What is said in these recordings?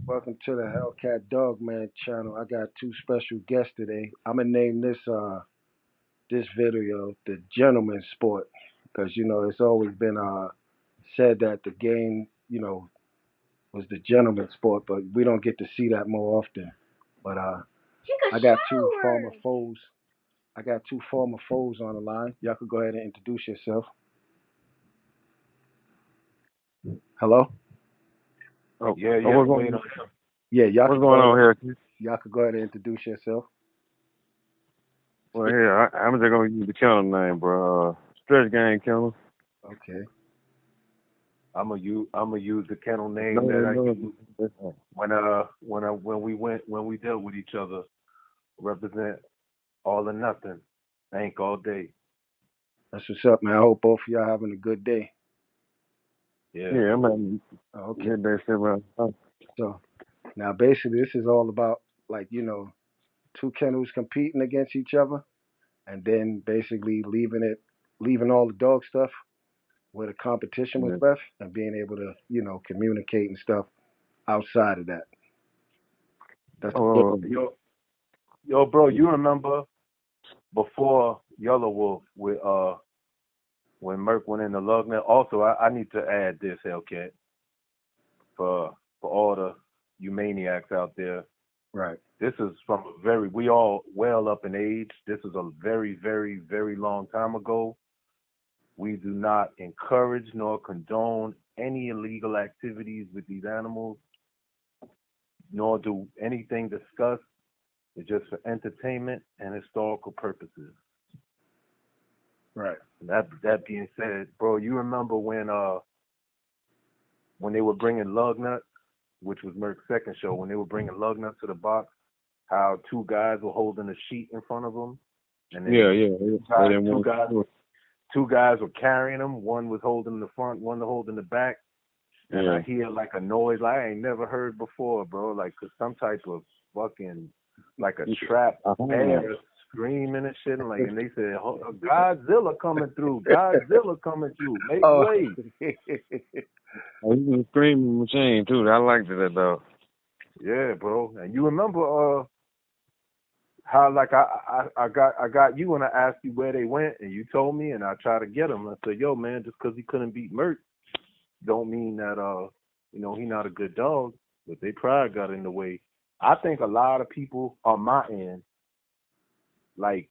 Welcome to the Hellcat Dogman channel. I got two special guests today. I'm gonna name this video the gentleman sport because it's always been said that the game was the gentleman sport, but we don't get to see that more often. But I got two former foes. I got two former foes on the line. Y'all could go ahead and introduce yourself. Hello. Oh, Yeah, oh yeah, wait on him. Yeah, y'all what's could go going ahead. on here? Keith? Y'all could go ahead and introduce yourself. Well, here, I'm just gonna use the kennel name, bro. Stretch gang kennel. Okay. I'm gonna use the kennel No, name that I no, used no. when we dealt with each other. Represent all or nothing. Ain't all day. That's what's up, man. I hope both of y'all having a good day. Yeah. Yeah, I'm at Oh, okay. midday sit around. So now basically this is all about like, two kennels competing against each other and then basically leaving all the dog stuff where the competition was Yeah. left and being able to, communicate and stuff outside of that. That's Yo, Oh, yo, yo, bro. You remember before Yellow Wolf with when Merc went into Lugnut? Also, I need to add this, Hellcat, for all the you maniacs out there. right. This is from a very we all well up in age. This is a very, very, very long time ago. We do not encourage nor condone any illegal activities with these animals, nor do anything discussed. It's just for entertainment and historical purposes. Right. That being said, bro, you remember when they were bringing Lugnut, which was Merck's second show, when they were bringing Lugnut to the box, how two guys were holding a sheet in front of them, and then yeah, yeah. two They guys, didn't two want guys, to. two guys were carrying them. One was holding the front, one was holding the back. And I Yeah. hear like a noise like I ain't never heard before, bro. Like some type of fucking like a trap Uh-huh. bear screaming and shit. And they said Godzilla coming through, Godzilla coming through, make Oh. way. Oh, he was a screaming machine too. I liked it though. Yeah, bro. And you remember how like I got you and I asked you where they went and you told me and I tried to get him. I said, yo man, just because he couldn't beat Merc don't mean that he not a good dog, but they pride got in the way. I think a lot of people on my end, like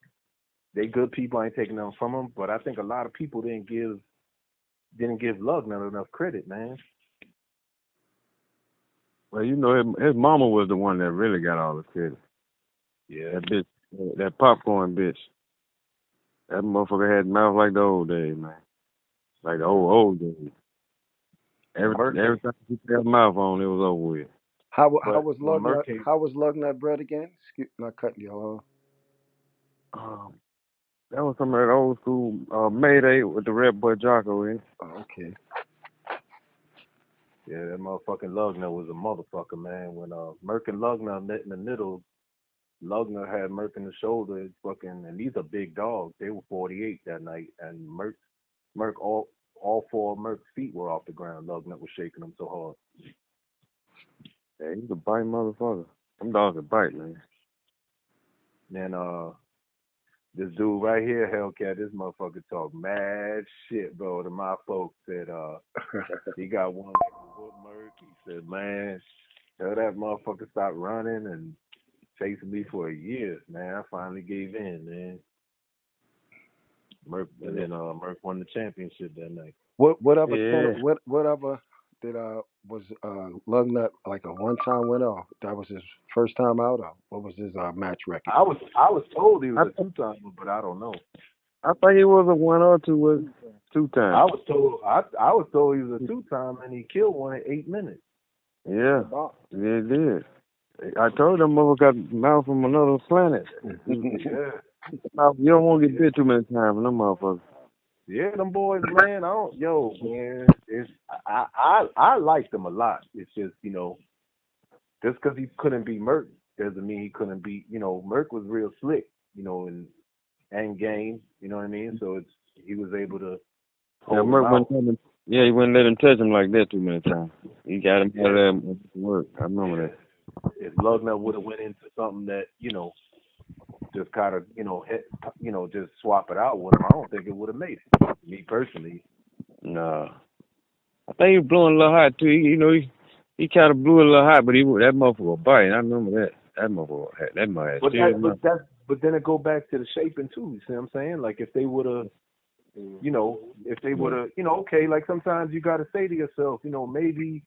they good people, I ain't taking them from them, but I think a lot of people didn't give Lug not enough credit, man. Well, his mama was the one that really got all the credit. Yeah. That bitch, that popcorn bitch. That motherfucker had mouth like the old days, man. Like the old days. When Merc Every came, time she put her mouth on, it was over with. How but was when Lugnut Merc came, how was Lugnut bred again? Excuse not cutting you off. Um, that was some of that old school Mayday with the Red Boy Jocko in. Oh, okay. yeah, that motherfucking Lugner was a motherfucker, man. When Merc and Lugner met in the middle, Lugner had Merc in the shoulder, fucking, and these are big dogs. They were 48 that night, and Merc, all four of Merc's feet were off the ground. Lugner was shaking them so hard. Yeah, he's a bite motherfucker. Them dogs are bite, man. Then this dude right here, Hellcat, this motherfucker talk mad shit, bro. To my folks said he got one that could whoop Merc. He said, man, tell that motherfucker stop running and chasing me for a year, man. I finally gave in, man. Merc and then Merc won the championship that night. Whatever Yeah. kennel whatever did was Lugnut like a one time winner or that was his first time out or what was his match record? I was told he was I a two timer, but I don't know. I think he was a one or two was two I times. was told he was a two time and he killed one in 8 minutes. Yeah. Yeah, he did. I told them mother got mouth from another planet. Yeah. Mouth, you don't want to get Yeah. bit too many times from them motherfuckers. Yeah, them boys, man. Man. It's I like them a lot. It's just just because he couldn't beat Merc doesn't mean he couldn't beat. Merc was real slick, and game. You know what I mean? So he was able to Yeah, hold him Merc out. Yeah, he wouldn't let him touch him like that too many times. He got him out of Yeah, there work. I remember that. yeah. If Lugnut would have went into something that just kind of just swap it out with him, I don't think it would have made it. Me personally. Nah. I think he was blowing a little hot too. He kind of blew a little hot, but that motherfucker was biting. I remember that. That motherfucker had But serious mouth. but then it go back to the shaping too. You see what I'm saying? Like if they would have, if they would Yeah. have, okay, like sometimes you got to say to yourself, maybe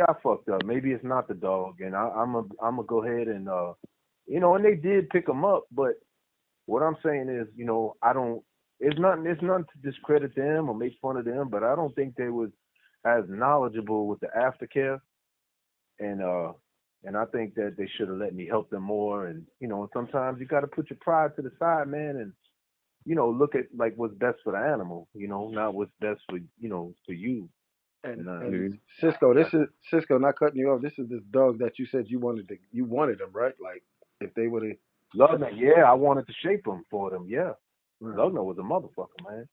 I fucked up. Maybe it's not the dog, and I'm gonna go ahead and and they did pick him up. But what I'm saying is, I don't. It's nothing to discredit them or make fun of them, but I don't think they was as knowledgeable with the aftercare, and I think that they should have let me help them more. And sometimes you got to put your pride to the side, man, and look at like what's best for the animal, not what's best for for you. And And and Yeah. Cisco, this that's is Cisco. Not cutting you off. This is this dog that you said you wanted them, right? Like if they would have. Lugner. Yeah, I wanted to shape them for them. Yeah, Right. Lugner was a motherfucker, man.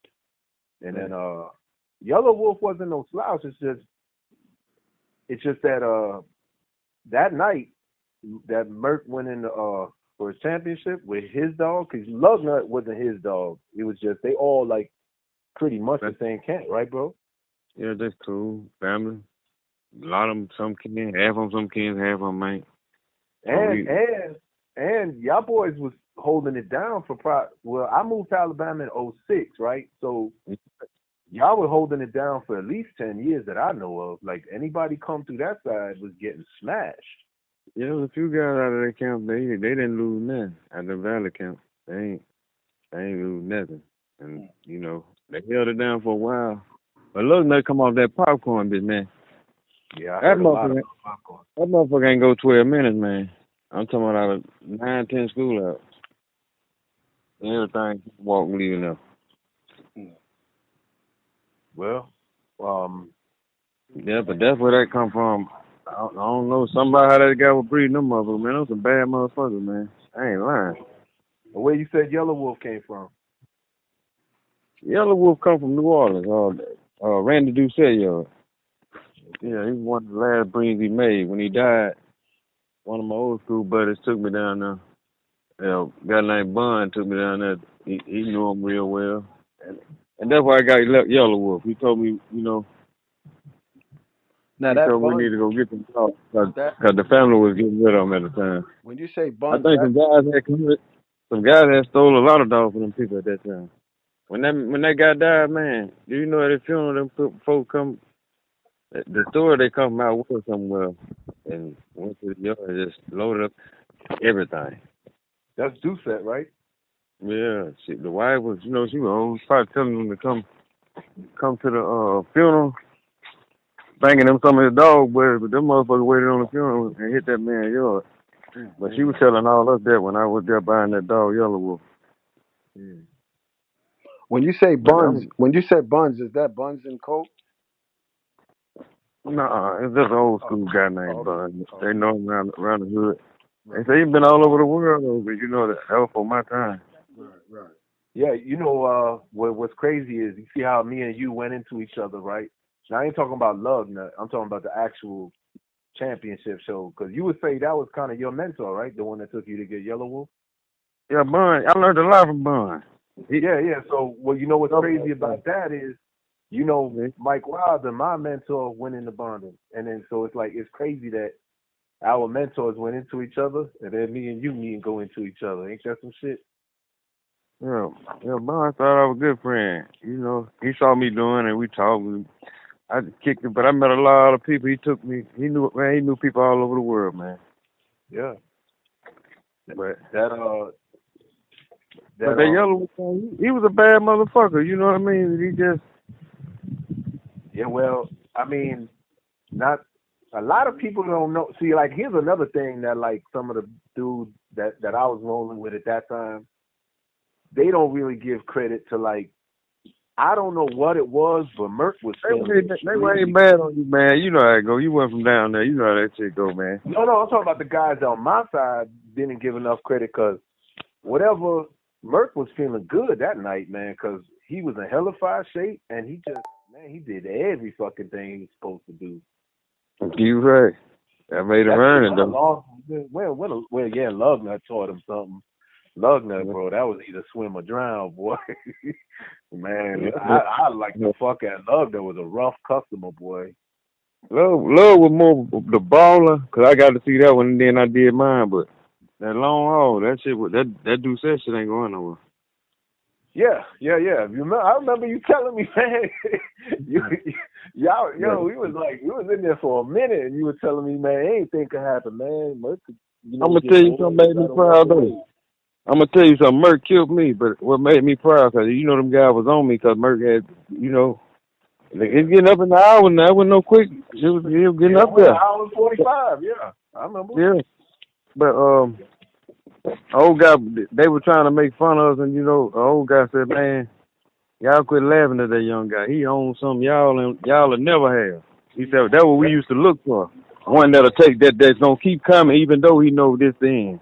And Right. then Yellow Wolf wasn't no slouch. It's just that that night that Merck went in for his championship with his dog, because Lugnut wasn't his dog. It was just they all like pretty much the That, same cat, right, bro? yeah, that's cool. Family. A lot of them, some kin, half of them, some kin, half of them ain't. But And y'all boys was holding it down for well, I moved to Alabama in '06, right? So y'all were holding it down for at least 10 years that I know of. Like anybody come through that side was getting smashed. yeah, there was a few guys out of that camp. They didn't lose nothing at the Valley camp. They ain't lose nothing. And they held it down for a while. But look, they come off that popcorn bit, man. Yeah, I That heard a lot motherfucker, about popcorn. that motherfucker ain't go 12 minutes, man. I'm talking about out of 9, 10 school out. Everything walk leaving them. Well, um, Yeah, but that's where that come from. I don't know. Somebody how that guy was breeding them motherfuckers, man. Those some bad motherfuckers, man. I ain't lying. where you said Yellow Wolf came from? Yellow Wolf come from New Orleans. Randy Doucette, yo. Okay. Yeah, he was one of the last breeds he made. When he died, one of my old school buddies took me down there. Guy named Bun took me down there. He knew him real well. And that's why I got Yellow Wolf. He told me, Now he that told me we buns need to go get them dogs that because the family was getting rid of them at the time. when you say I buns think that some guys had stole a lot of dogs from them people at that time. When that guy died, man, do you know at the funeral them folks come the store they come out with somewhere and went to the yard and just loaded up everything. That's Doucette, right? Yeah, the wife was she was always probably telling them to come to the funeral, banging them some of his dog boys, but them motherfuckers waited on the funeral and hit that man yard. But she was mm. telling all us that when I was there buying that dog Yellow Wolf. Mm. But that was When you say buns, is that buns and coke? nah, it's just an old Oh, school guy named okay. Bud. They Okay. know him around the hood. They Right. say he's been all over the world though, but that was for my time. Right. Right. Yeah, what's crazy is you see how me and you went into each other, right? Now I ain't talking about love, now. I'm talking about the actual championship show. Because you would say that was kind of your mentor, right? The one that took you to get Yellow Wolf. Yeah, Bun. I learned a lot from Bun. He, Yeah, yeah. So, well, what's crazy yeah, about that is, Mike Wilder, my mentor, went into bonding, and then so it's like it's crazy that our mentors went into each other, and then me and you meet and go into each other. Ain't that some shit? yeah, yeah. Bun thought I was a good friend. He saw me doing it. We talked. I just kicked it, but I met a lot of people. He took me. He knew people all over the world, man. Yeah. But That but that that yellow one, he was a bad motherfucker. You know what I mean? He just Yeah. Well, I mean, not a lot of people don't know. See, like here's another thing that like some of the dudes that I was rolling with at that time, they don't really give credit to like I don't know what it was, but Merck was feeling they ain't extremely. bad on you, man. You know how it go. You went from down there. You know how that shit go, man. No, I'm talking about the guys on my side didn't give enough credit because whatever Merck was feeling good that night, man, because he was in hella fire shape and he just Man, he did every fucking thing he was supposed to do. You right. I made him That shit earn it went though. along. Well, yeah, Lugnut taught him something. Lugnut, bro, that was either swim or drown, boy. Man, I like the fuck at Lugnut was a rough customer, boy. Love was more the baller, cause I got to see that one, and then I did mine. But that long haul, that shit, that dude said shit ain't going nowhere. Yeah, yeah, yeah. You remember, I remember you telling me, man. you, Yeah. we was in there for a minute, and you were telling me, man, anything could happen, man. Murk could, I'm gonna get tell you bored. something You made me gotta walk proud though. away. I'm gonna tell you something. Murk killed me, but what made me proud, cause you know them guys was on me, cause Murk had, it's Yeah, getting up in the hour now. It wasn't no quick. It was getting yeah. up Well, there. I was 45. Yeah, I remember. Yeah, but old guy, they were trying to make fun of us, and the old guy said, "Man, y'all quit laughing at that young guy. He owns something y'all will never have." He said, "That's what we used to look for. One that'll take that's gonna keep coming, even though he know this thing."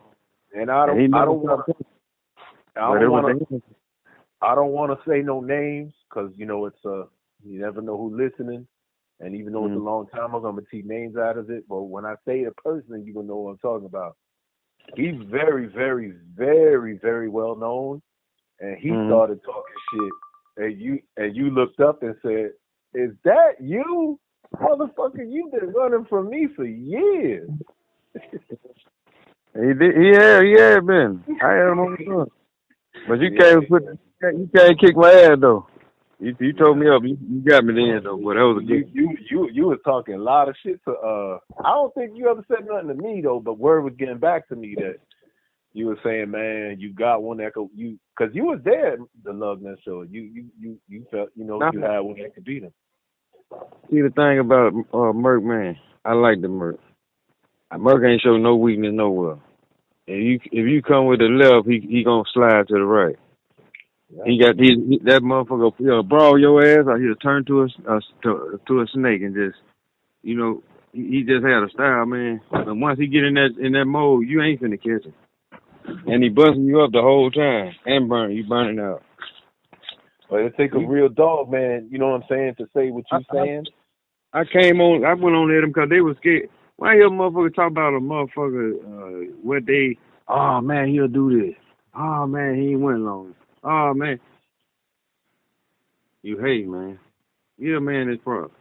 And And he I never don't want stopped to, coming. I But don't it was want to, the I don't want to say no names because it's you never know who's listening. And even though it's a mm, long time ago, I'm gonna keep names out of it. But when I say a person, you gonna know what I'm talking about. He's very, very, very, very well known, and he mm. started talking shit, and you looked up and said, "Is that you, motherfucker? You've been running from me for years." He did. He had been. I had him on the front. But Yeah, you can't kick my ass though. You told yeah. me up. You got me then though. But that was a good. You was talking a lot of shit to I don't think you ever said nothing to me though, but word was getting back to me that you were saying, man, you got one that could because you was there at the Lugnut show. You felt Now, you had one that could beat him. see the thing about Merck, man. I like the Merck. Merck ain't show no weakness nowhere. If you come with the left, he gonna slide to the right. Yeah. That motherfucker. Brawl your ass, or he'll turn to a snake and just he just had a style, man. And once he get in that mode, you ain't finna catch him. And he busting you up the whole time and you burning out. But it take a He, real dog, man, you know what I'm saying, to say what I, you saying. I went on at them because they was scared. Why hear motherfucker talk about a motherfucker, what they, oh man, he'll do this. Oh man, he ain't went long. Oh man, you hate, man. You're a man that's proud.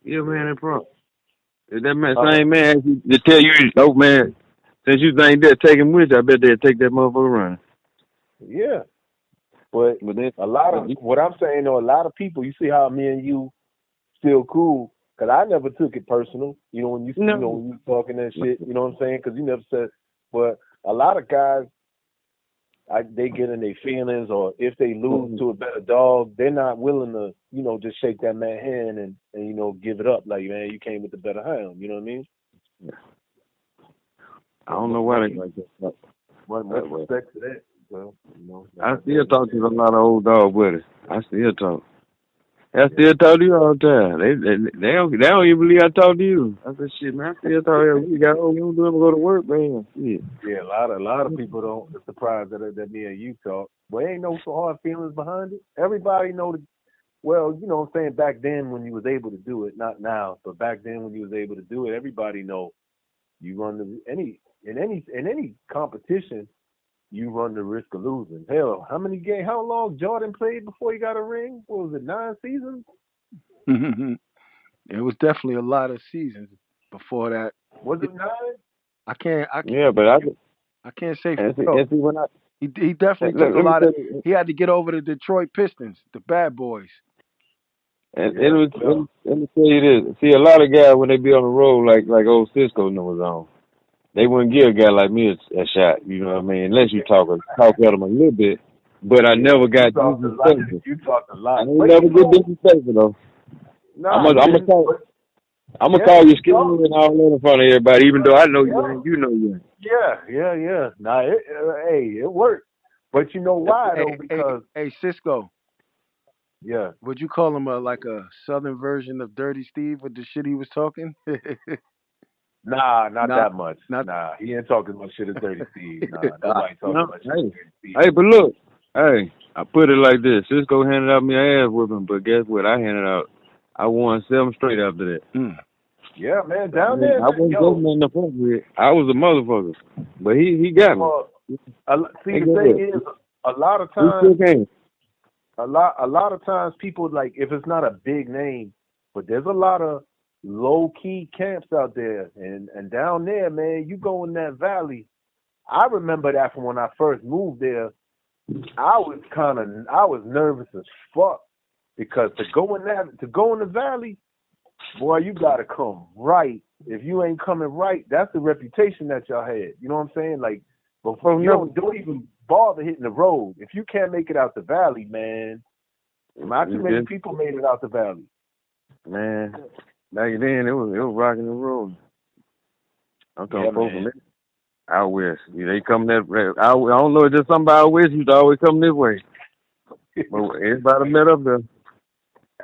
You're a man Yeah. that's proud. If that man, Uh, same man, to tell you, oh man, since you think they'll take him with you, I bet they'll take that motherfucker running. yeah. But But then, a lot of what I'm saying though, a lot of people, you see how me and you still cool, cause I never took it personal. no. When you talking that shit, you know what I'm saying? Cause you never said. But a lot of guys, they get in their feelings, or if they lose Mhm. to a better dog, they're not willing to, just shake that man hand and give it up. Like, man, you came with the better hound. You know what I mean? I So don't know why they like that. much That way. respect to that. So like I I still said, talk to a lot of old dog buddies. I still talk. I still talk to you all the time. They don't even believe I talk to you. I said, shit, man, I still talk to you. You got old, you don't do ever go to work, man. Shit. yeah, a lot of people don't are surprised that me and you talk. But ain't no so hard feelings behind it. Everybody know the well, you know what I'm saying, back then when you was able to do it, not now, but back then when you was able to do it, everybody know you run any competition, you run the risk of losing. Hell, how long Jordan played before he got a ring? What was it, 9 seasons? It was definitely a lot of seasons before that. Was it 9? I can't I can't Yeah, but I can't say for and sure. see when He definitely took a let me lot of. tell you, He had to get over the Detroit Pistons, the bad boys. and Yeah, well, let me tell you this. See, a lot of guys when they be on the road, like old Cisco was on, they wouldn't give a guy like me a shot. You know what I mean? Unless you talk at them a little bit. But I yeah, never you got talked a lot. disrespectful. You talked a I lot, ain't but never get disrespectful though. I'm nah, gonna you I'm gonna didn't. talk. But I'm gonna yeah, call you you skinny talked. and all that in front of everybody, even though I know you Yeah, ain't. You know you ain't. yeah. Nah, hey, it worked. But you know why Hey, though? hey, Because hey, Cisco. yeah, Would you call him like a southern version of Dirty Steve with the shit he was talking? nah, not not, that much. not. Nah, he ain't talking much shit as Dirty Steve. Nah, nobody talking No, much shit as hey, Dirty hey, Steve. but look. Hey, I put it like this. Cisco handed out me an ass whooping, but guess what? I won 7 straight after that. Mm. Yeah, man, I down mean, there, I man, wasn't just yo, nothing to fuck with. I was a motherfucker. But he got me. well, see, And the guess thing what? is, a lot of We times, still can. a lot of times, people like if it's not a big name, but there's a lot of low key camps out there, and down there, man, you go in that valley. I remember that from when I first moved there. I was nervous as fuck because to go in the valley, boy, you gotta come right. If you ain't coming right, that's the reputation that y'all had. You know what I'm saying? Like, before Bro, you never, don't even bother hitting the road. If you can't make it out the valley, man, not too many people made it out the valley. man, back then it was rocking and rolling. I'm talking Yeah, folks from man. this out west. They come that I don't know, it's just somebody out west used to always come this way. But everybody met up there.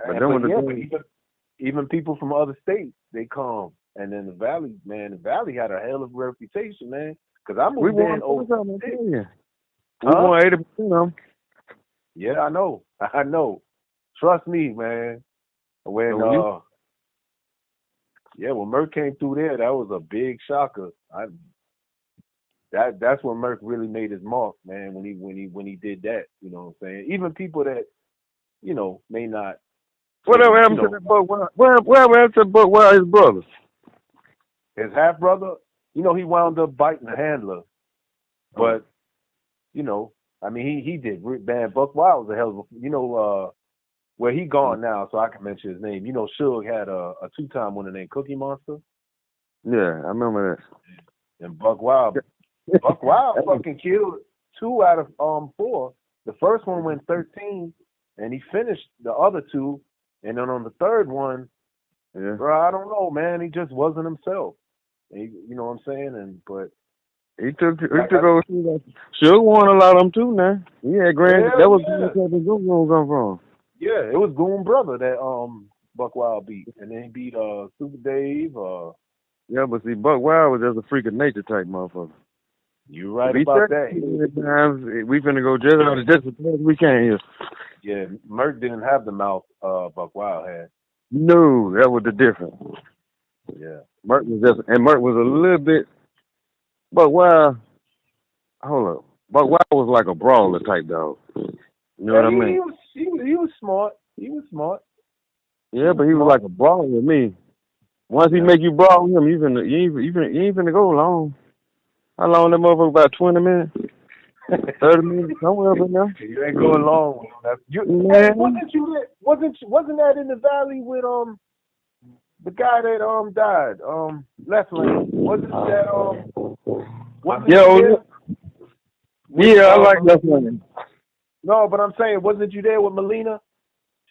But then But when the yeah, but thing even people from other states, they come. And then the valley, man, the valley had a hell of a reputation, man. Because I we moved there won in something, I'm '06. telling you. We Huh? won 80% of them. Yeah, I know. I know. Trust me, man. So When when you yeah, when Murk came through there, that was a big shocker. That's when Murk really made his mark, man. When he did that, you know what I'm saying. Even people that may not whatever maybe happened to that boy? Whatever happened to the boy? Where are his brothers? his half brother, he wound up biting the handler, but I mean he did bad. Buck Wild was a hell of where he gone now, so I can mention his name. Suge had a 2-time winner named Cookie Monster, Yeah, I remember and Buck Wild. Buck Wild that. fucking killed 2 out of 4. The first one went 13, and he finished the other 2. And then on the third one, Yeah. bro, I don't know, man. He just wasn't himself. You know what I'm saying? But He took like over. Suge won a lot of them too. Now he had grand. hell That was yeah, where the Goon Goon come from. yeah, it was Goon Brother that Buck Wild beat, and then he beat Super Dave. Yeah, but see, Buck Wild was just a freak of nature type motherfucker. You If right he about took that. times, we finna go just out just as fast as we can here. Yeah, Merc didn't have the mouth Buck Wild had. No, that was the difference. Yeah. Merc was a little bit. Buck Wild, hold up. Buck Wild was like a brawler type dog. You know Yeah, what I mean? he was smart. He was smart. He Yeah, was but he was smart. like a brawler with me. Once he Yeah. make you brawl with him, you ain't finna go long. How long that motherfucker? About 20 minutes, 30 minutes, somewhere up in there. You ain't going long. Hey, Man, wasn't that in the valley with the guy that died left lane? Wasn't you yo, there with yeah, I like that Melina? one. No, but I'm saying, wasn't you there with Melina?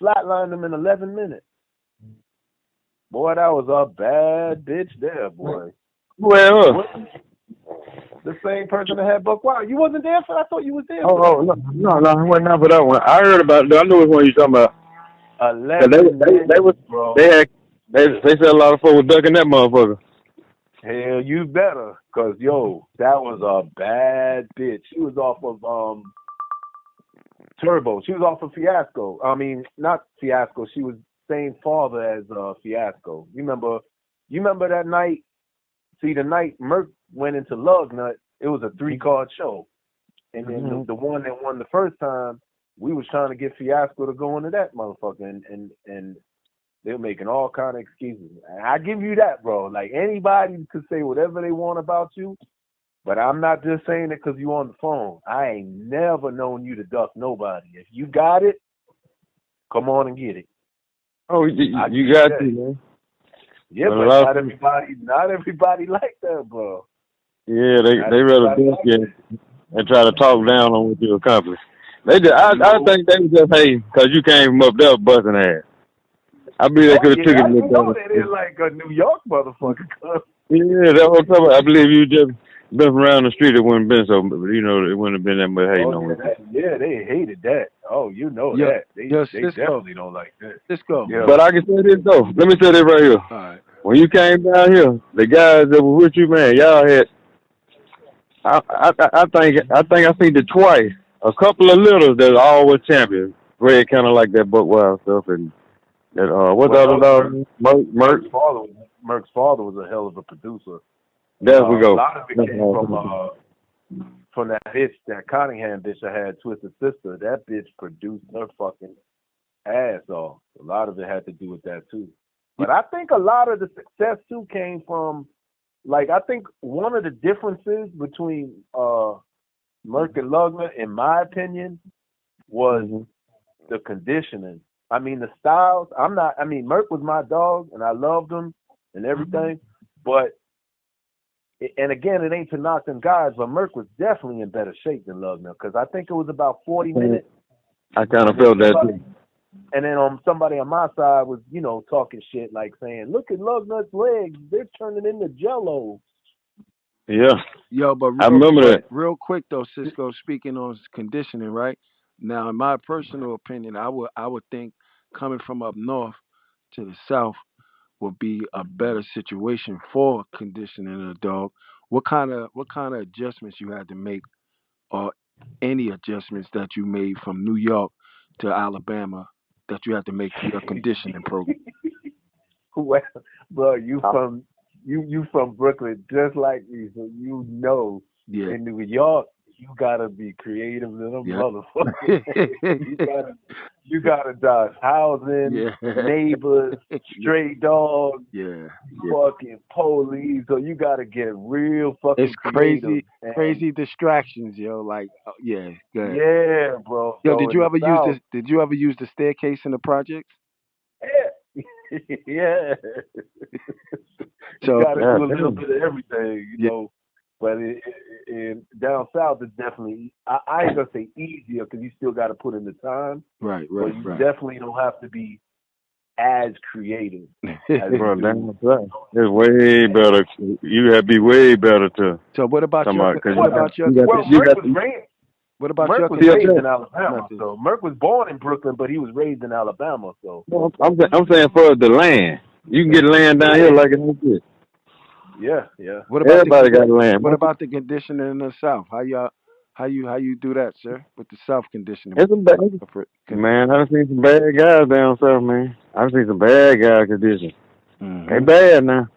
Flatlined him in 11 minutes. Boy, that was a bad bitch there, boy. Well, Wasn't the same person that had Buck Wild. You wasn't there for. I thought you was there for oh, that. no, I wasn't out for that one. I heard about it. I know which one you talking about. 'Cause 11 they was, minutes, bro. they said a lot of folks were ducking that motherfucker. Hell, you better, cause that was a bad bitch. She was off of Turbo. She was off of Fiasco. I mean, not Fiasco. She was same father as Fiasco. You remember that night? See, the night Merc went into Lugnut, it was a 3-card show, and then Mm-hmm. the one that won the first time, we was trying to get Fiasco to go into that motherfucker, and they're making all kind of excuses. And I give you that, bro. Like, anybody could say whatever they want about you, but I'm not just saying it because you on the phone. I ain't never known you to duck nobody. If you got it, come on and get it. Oh, I you give you got to, that. man. Yeah, But a but lot of people, not everybody like that, bro. yeah, Not they rather everybody duck like you that. and try to talk down on what you accomplished. You I know? think they was just hating because you came from up there busting ass. I believe they Oh could have yeah, took it a you little know better. that is like a New York motherfucker. Yeah, that's what I'm talking about. I believe you just been around the street. It wouldn't been so, it wouldn't have been that much hating Oh on yeah, it. they hated that. Oh, you know Yo, that. yo, They Cisco, definitely don't like that. Cisco. Yeah. But I can say this though. Let me say this right here. All right. When you came down here, the guys that were with you, man, y'all had. I think I seen it twice. a couple of littles that are always champions. Bred kind of like that Buck Wild stuff, and that what's the other Well, dog? Murk. Merck's father was a hell of a producer. There we A go. lot of it That's came what I was thinking. from that bitch, that Cottingham bitch I had, Twisted Sister. That bitch produced her fucking ass off. A lot of it had to do with that too. But I think a lot of the success too came from, like, I think one of the differences between Merck and Lugnut, in my opinion, was Mm-hmm. the conditioning. I mean, the styles. Merck was my dog, and I loved him and everything. But, and again, it ain't to knock them guys, but Merck was definitely in better shape than Lugnut, because I think it was about 40 minutes. I kind of And then felt that too. somebody on my side was, talking shit, like saying, "Look at Lugnut's legs; they're turning into Jello." Yeah, Yo, but I remember that. real quick though, Cisco, speaking on conditioning, right? Now, in my personal opinion, I would think coming from up north to the south would be a better situation for conditioning a dog. What kind of adjustments you had to make, or any adjustments that you made from New York to Alabama that you had to make to your conditioning program? Well, bro, you from Brooklyn, just like me, so Yeah, in New York you gotta be creative little yeah, motherfucker. You gotta dodge housing, yeah, neighbors, yeah, stray dogs, yeah. fucking police. So you gotta get real It's fucking creative. crazy, And crazy distractions, yo. Like, yeah, good. yeah, bro. Yo, So did in you the ever use South, this? Did you ever use the staircase in the projects? yeah, yeah. You So, got to Yeah, do a little damn. bit of everything, yeah, But down south, it's definitely, I ain't gonna say easier, because you still got to put in the time, right, but right, you right. definitely don't have to be as creative as you Bro, do. damn right. It's way better. You have to be way better to So, what about come your? out because What about your Well, you conditioning? got to What about Merck your was see up raised there. in Alabama, methods? so Merck was born in Brooklyn, but he was raised in Alabama. So I'm saying for the land. You can get land down here yeah, like it ain't shit. yeah. What about the Everybody got land. What about the conditioning in the South? How you do that, sir? With the South conditioning, It's some bad, man. I done seen some bad guys down south, man. I done seen some bad guy conditions. They Mm-hmm. bad now.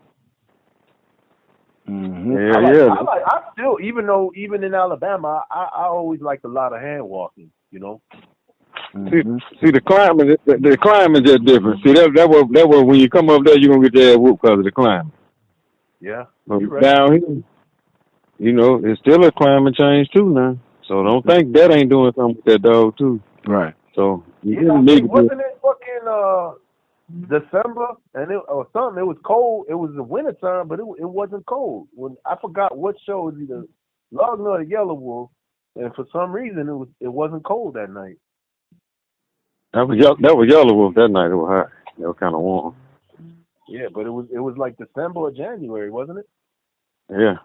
Mm-hmm. Yeah, yeah. I still, even in Alabama, I always liked a lot of hand walking. See, Mm-hmm. see the climate. The climate is just different. See that was when you come up there, you are gonna get your ass whooped because of the climate. Yeah, But you're right. down here, it's still a climate change too now. So don't think that ain't doing something with that dog too. Right. So you Yeah, really I need think to be. wasn't it fucking December or something? It was cold. It was the winter time, but it wasn't cold. When I forgot what show, it was either Lognut or Yellow Wolf, and for some reason it wasn't cold that night. That was Yellow Wolf that night. It was hot. It was kind of warm. Yeah, but it was like December or January, wasn't it? Yeah.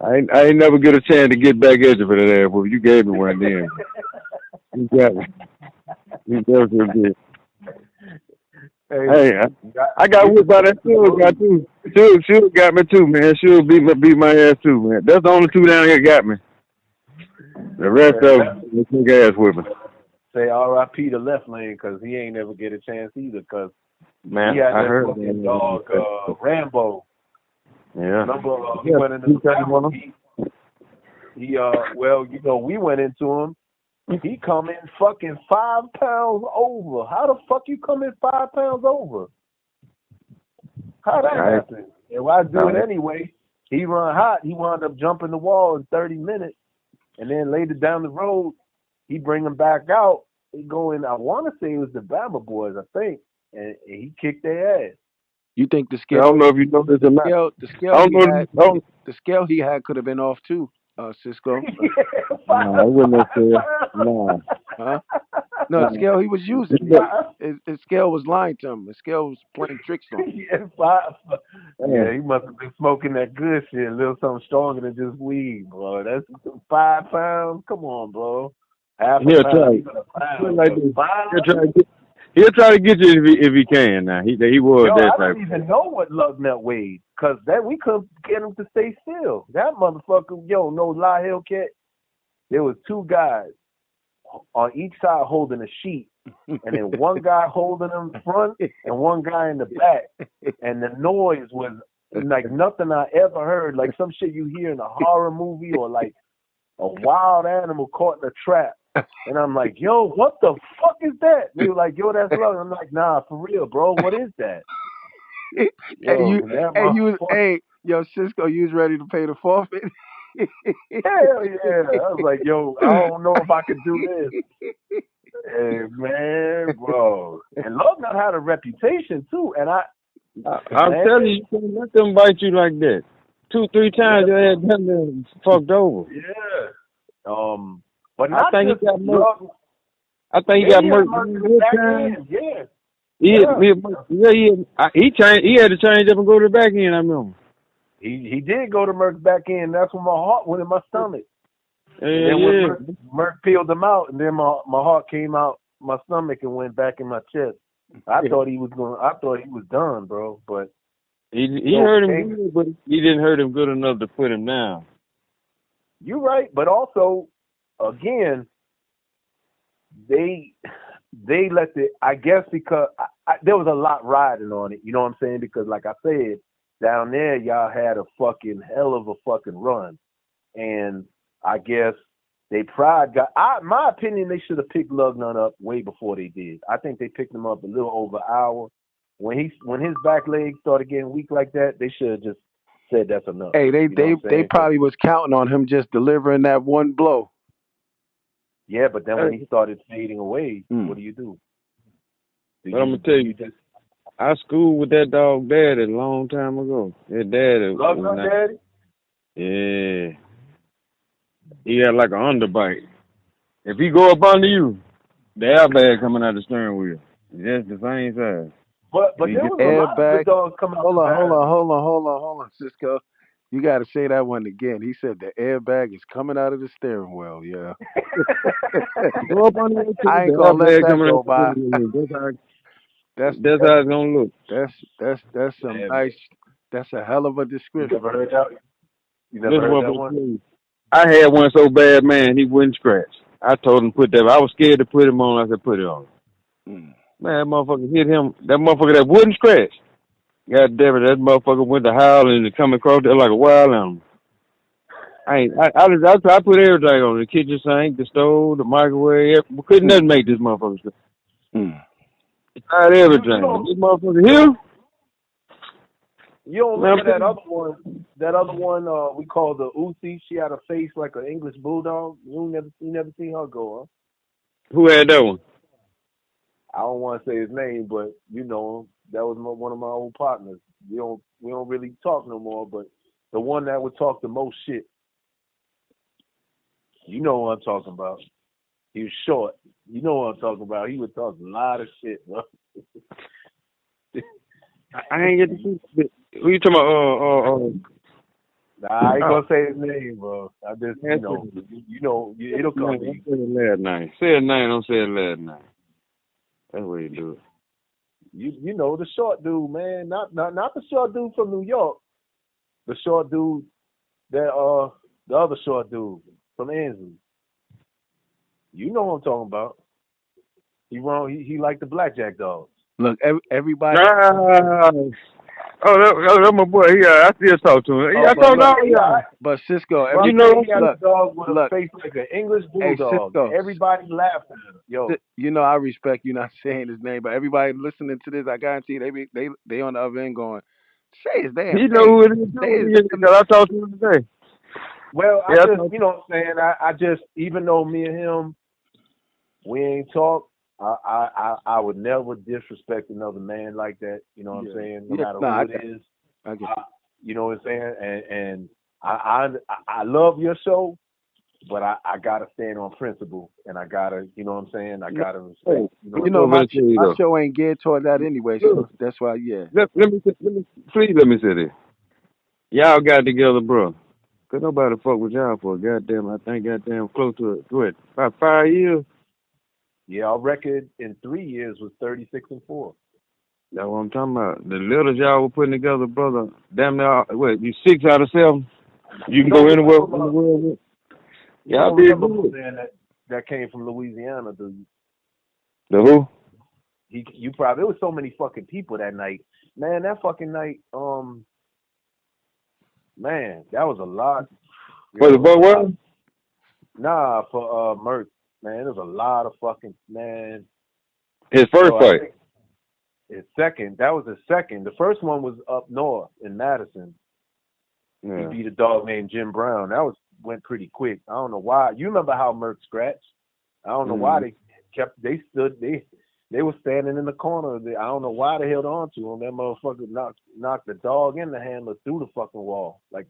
I ain't never get a chance to get back at you for that ass whoop. You gave me one then. You got me. You definitely did. Hey, Hey, I got you whipped by that Suge got too. Suge got me too, man. Suge beat my ass too, man. That's the only two down here got me. The rest of them, they took ass whipping. say R.I.P. to Left Lane, because he ain't never get a chance either, because he Man, had I that heard fucking dog that. Rambo. Yeah. Remember, he Yeah, went into he the came Rambo. on him. We went into him. He come in fucking 5 pounds over. How the fuck you come in 5 pounds over? How that I, happen? And why do it I, anyway? He run hot. He wound up jumping the wall in 30 minutes. And then later down the road, he bring him back out. He going, I want to say it was the Bama boys, I think. And he kicked their ass. You think the I don't know if you know this or not. the I scale don't he know. had I don't, the scale he had could have been off too, Cisco? Yeah, nah, it wasn't that fair. Nah, Huh? No, the nah. scale he was using, his scale was lying to him. His scale was playing tricks on him. Yeah, five. Yeah. Yeah, he must have been smoking that good shit, a little something stronger than just weed, bro. That's 5 pounds. Come on, bro. Half a He'll try. pound, even a pound, Like but this. five. He'll try to get you if he can. Now he was Yo, that I type. don't even know what Lugnut weighed, cause that we couldn't get him to stay still. That motherfucker, yo, no lie, Hellcat. There was two guys on each side holding a sheet, and then one guy holding them front and one guy in the back. And the noise was like nothing I ever heard, like some shit you hear in a horror movie or like a wild animal caught in a trap. And I'm like, yo, what the fuck is that? And they were like, yo, that's love. I'm like, nah, for real, bro, what is that? Yo, hey, yo, Cisco, you was ready to pay the forfeit? hell yeah. I was like, yo, I don't know if I could do this. Hey, man, bro. And Lugnut had a reputation too. And I'm telling you, you can't let them bite you like that. 2-3 times they had them fucked over. Yeah. But I not think just he got murked. Lugnut. I think he got murked Back time. in, yeah. He had to change up and go to the back end, I remember. He did go to Murk's back end. That's when my heart went in my stomach. And then when Murk peeled him out, and then my heart came out my stomach and went back in my chest. I thought he was done, bro. But he hurt him good, but he didn't hurt him good enough to put him down. You're right, but also, again, they let I guess because there was a lot riding on it. You know what I'm saying? Because like I said, down there y'all had a fucking hell of a fucking run, and I guess they pride got. My opinion, they should have picked Lugnut up way before they did. I think they picked him up a little over an hour. When his back leg started getting weak like that, they should have just said that's enough. Hey, they probably was counting on him just delivering that one blow. Yeah, but then when he started fading away, what do you do? I'm gonna tell you, I schooled with that dog daddy a long time ago. His daddy. Lugnut daddy? Yeah. He had like an underbite. If he go up under you, the airbag coming out the steering wheel. Just the same size. But there was a lot of good dogs coming out. Hold on, Cisco. You got to say that one again. He said the airbag is coming out of the steering wheel. Yeah. Go up under I ain't gonna let that go by. That's how it's gonna look. That's some nice. That's a hell of a description. You never heard that? You never heard that one? I had one so bad, man, he wouldn't scratch. I told him to put that. I was scared to put him on. I said, put it on. Man, that motherfucker hit him. That motherfucker that wouldn't scratch. God damn it, that motherfucker went to howling and come across there like a wild animal. I put everything on the kitchen sink, the stove, the microwave. Couldn't nothing make this motherfucker scratch. Tried everything. This motherfucker here. You don't remember that other one we called the Uzi? She had a face like an English bulldog. You never seen her go, huh? Who had that one? I don't want to say his name, but you know him. That was one of my old partners. We don't really talk no more, but the one that would talk the most shit. You know what I'm talking about. He was short. You know what I'm talking about. He would talk a lot of shit, bro. I ain't get to see. Who you talking about? Nah, I ain't gonna say his name, bro. I just, it'll come to you. Say his last name. Say his name. Don't say his last name. That's what you do. You know the short dude, man. Not the short dude from New York. The short dude that the other short dude from Ansley. You know what I'm talking about. He liked the blackjack dogs. Look, everybody. That's my boy. I still talk to him. I talk to him. But Cisco, he had a dog with a face like an English bulldog. Hey, Cisco, everybody laughed at him. Yo, you know I respect you not saying his name, but everybody listening to this, I guarantee they on the other end going, say his damn. He know who it is. I talked to him today. Well, I just, you know what I'm saying. I just, even though me and him, we ain't talk. I would never disrespect another man like that. You know what I'm saying? No matter who it is. You know what I'm saying? And I love your show, but I gotta stand on principle, and I gotta, you know what I'm saying? I gotta respect. My show ain't geared toward that anyway, so that's why. Let me say this. Y'all got together, bro. Cause nobody fuck with y'all for goddamn close to it. About 5 years. Yeah, our record in 3 years was 36-4. That's what I'm talking about. The letters y'all were putting together, brother. Damn near, you 6 out of 7. You can go anywhere in the world with. You Y'all don't did remember good. man that came from Louisiana, do you? The who? You probably it was so many fucking people that night. Man, that fucking night, man, that was a lot. For Yo, the it was boy a lot. what? Nah, for Murk, man, there's a lot of fucking man. His first Yo, I fight. think his second. That was his second. The first one was up north in Madison. He Yeah. beat a dog named Jim Brown. That went pretty quick. I don't know why. You remember how Merck scratched? I don't know why they were standing in the corner. I don't know why they held on to him. That motherfucker knocked the dog in the handler through the fucking wall. Like